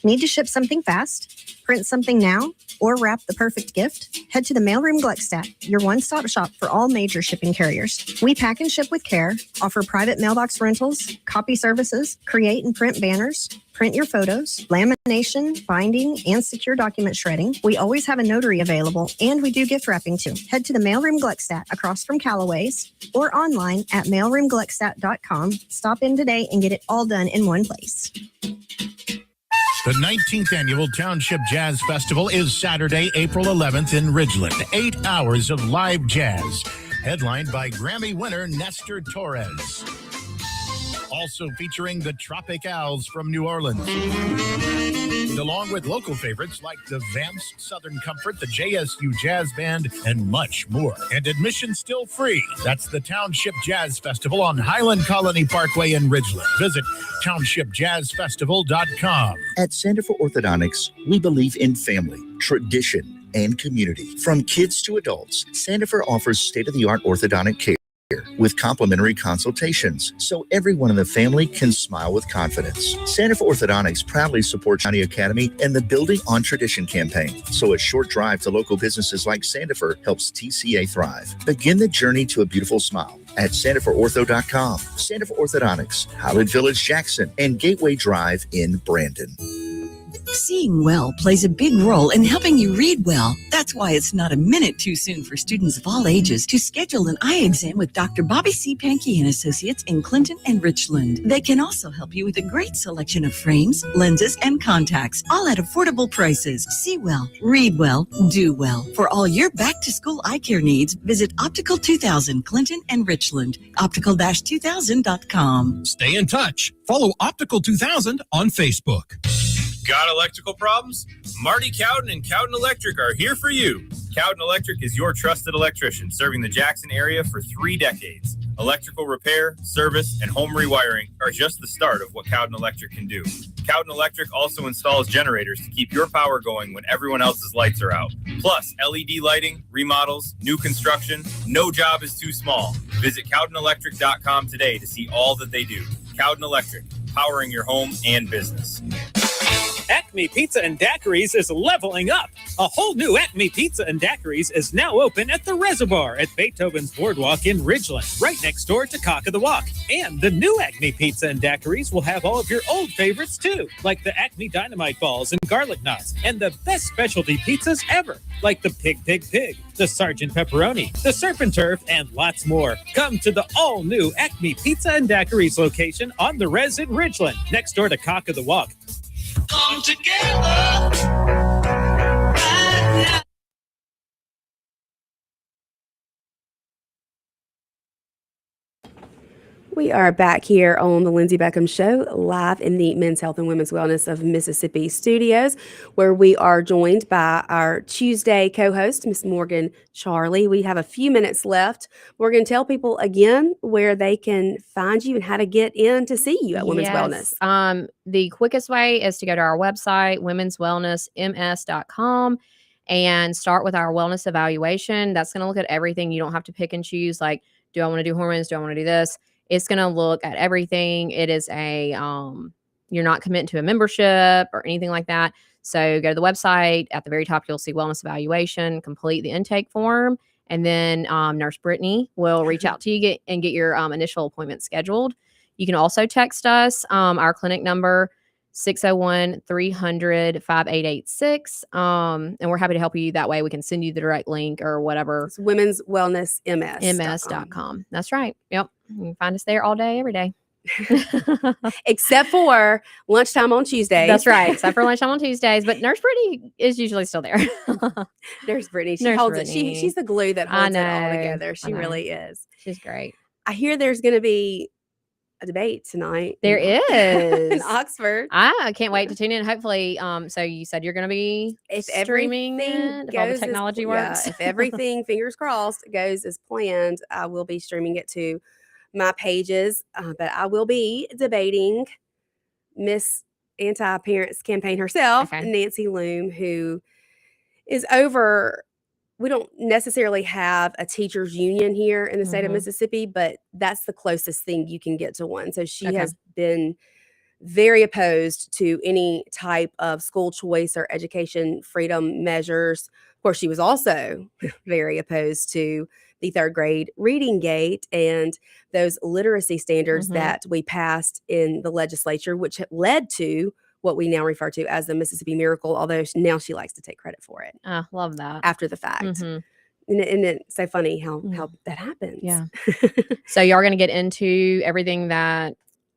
Need to ship something fast, print something now, or wrap the perfect gift? Head to the Mailroom Gluckstadt, your one-stop shop for all major shipping carriers. We pack and ship with care, offer private mailbox rentals, copy services, create and print banners, print your photos, lamination, binding, and secure document shredding. We always have a notary available, and we do gift wrapping too. Head to the Mailroom Gluckstadt across from Callaway's or online at mailroomgluckstadt.com. Stop in today and get it all done in one place. The 19th Annual Township Jazz Festival is Saturday, April 11th in Ridgeland. 8 hours of live jazz, headlined by Grammy winner Nestor Torres. Also featuring the Tropicals from New Orleans. And along with local favorites like the Vamps, Southern Comfort, the JSU Jazz Band, and much more. And admission still free. That's the Township Jazz Festival on Highland Colony Parkway in Ridgeland. Visit townshipjazzfestival.com. At Center for Orthodontics, we believe in family, tradition, and community. From kids to adults, Sandifer offers state-of-the-art orthodontic care with complimentary consultations, so everyone in the family can smile with confidence. Santa Fe Orthodontics proudly supports County Academy and the Building on Tradition campaign, so a short drive to local businesses like Santa Fe helps TCA thrive. Begin the journey to a beautiful smile at SantaFeOrtho.com. Santa Fe Orthodontics, Highland Village, Jackson, and Gateway Drive in Brandon. Seeing well plays a big role in helping you read well. That's why it's not a minute too soon for students of all ages to schedule an eye exam with Dr. Bobby C. Pankey and Associates in Clinton and Richland. They can also help you with a great selection of frames, lenses, and contacts, all at affordable prices. See well, read well, do well. For all your back-to-school eye care needs, visit Optical 2000 Clinton and Richland. Optical-2000.com. Stay in touch. Follow Optical 2000 on Facebook. Got electrical problems? Marty Cowden and Cowden Electric are here for you. Cowden Electric is your trusted electrician, serving the Jackson area for 3 decades. Electrical repair, service, and home rewiring are just the start of what Cowden Electric can do. Cowden Electric also installs generators to keep your power going when everyone else's lights are out. Plus, LED lighting, remodels, new construction, no job is too small. Visit CowdenElectric.com today to see all that they do. Cowden Electric, powering your home and business. Acme Pizza and Daiquiris is leveling up. A whole new Acme Pizza and Daiquiris is now open at the Reservoir at Beethoven's Boardwalk in Ridgeland, right next door to Cock of the Walk. And the new Acme Pizza and Daiquiris will have all of your old favorites too, like the Acme Dynamite Balls and Garlic Knots, and the best specialty pizzas ever, like the Pig, the Sergeant Pepperoni, the Surf and Turf, and lots more. Come to the all-new Acme Pizza and Daiquiris location on the Res in Ridgeland, next door to Cock of the Walk. Come together. We are back here on the Lindsay Beckham Show, live in the Men's Health and Women's Wellness of Mississippi studios, where we are joined by our Tuesday co-host, Miss Morgan Charlie. We have a few minutes left. Morgan, tell people again where they can find you and how to get in to see you at Women's Wellness. The quickest way is to go to our website, womenswellnessms.com, and start with our wellness evaluation. That's going to look at everything. You don't have to pick and choose, like, do I want to do hormones? Do I want to do this? It's going to look at everything. It is you're not committing to a membership or anything like that. So go to the website. At the very top, you'll see wellness evaluation, complete the intake form. And then Nurse Brittany will reach out to you and get your initial appointment scheduled. You can also text us, our clinic number, 601-300-5886. And we're happy to help you that way. We can send you the direct link or whatever. It's Women's Wellness MS.com. That's right. Yep. You can find us there all day, every day. Except for lunchtime on Tuesdays. That's right. Except for lunchtime on Tuesdays. But Nurse Brittany is usually still there. There's Brittany. She Nurse holds Brittany. it. She's the glue that holds it all together. She really is. She's great. I hear there's going to be a debate tonight. There is. In Oxford. I can't wait to tune in. Hopefully, so you said you're going to be streaming it, if all the technology works. If everything, fingers crossed, goes as planned, I will be streaming it to my pages. But I will be debating Miss Anti-Parents Campaign herself, Nancy Loom, who is over. We don't necessarily have a teachers union here in the state of Mississippi, but that's the closest thing you can get to one. So she has been very opposed to any type of school choice or education freedom measures. Of course, she was also very opposed to the 3rd grade reading gate and those literacy standards that we passed in the legislature, which led to what we now refer to as the Mississippi Miracle, although now she likes to take credit for it. Love that. After the fact. And it's so funny how that happens. Yeah. So y'all are going to get into everything that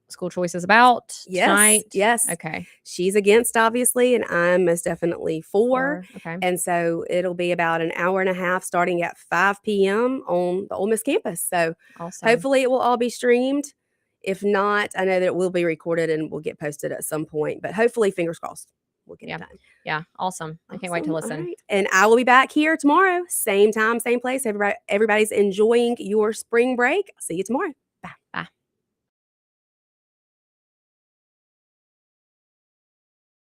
school choice is about tonight? Yes. Okay. She's against, obviously, and I'm most definitely for. Okay. And so it'll be about an hour and a half starting at 5 p.m. on the Ole Miss campus. So hopefully it will all be streamed. If not, I know that it will be recorded and will get posted at some point, but hopefully, fingers crossed, we'll get it done. Yeah. Awesome. I can't wait to listen. All right. And I will be back here tomorrow, same time, same place. Everybody's enjoying your spring break. I'll see you tomorrow.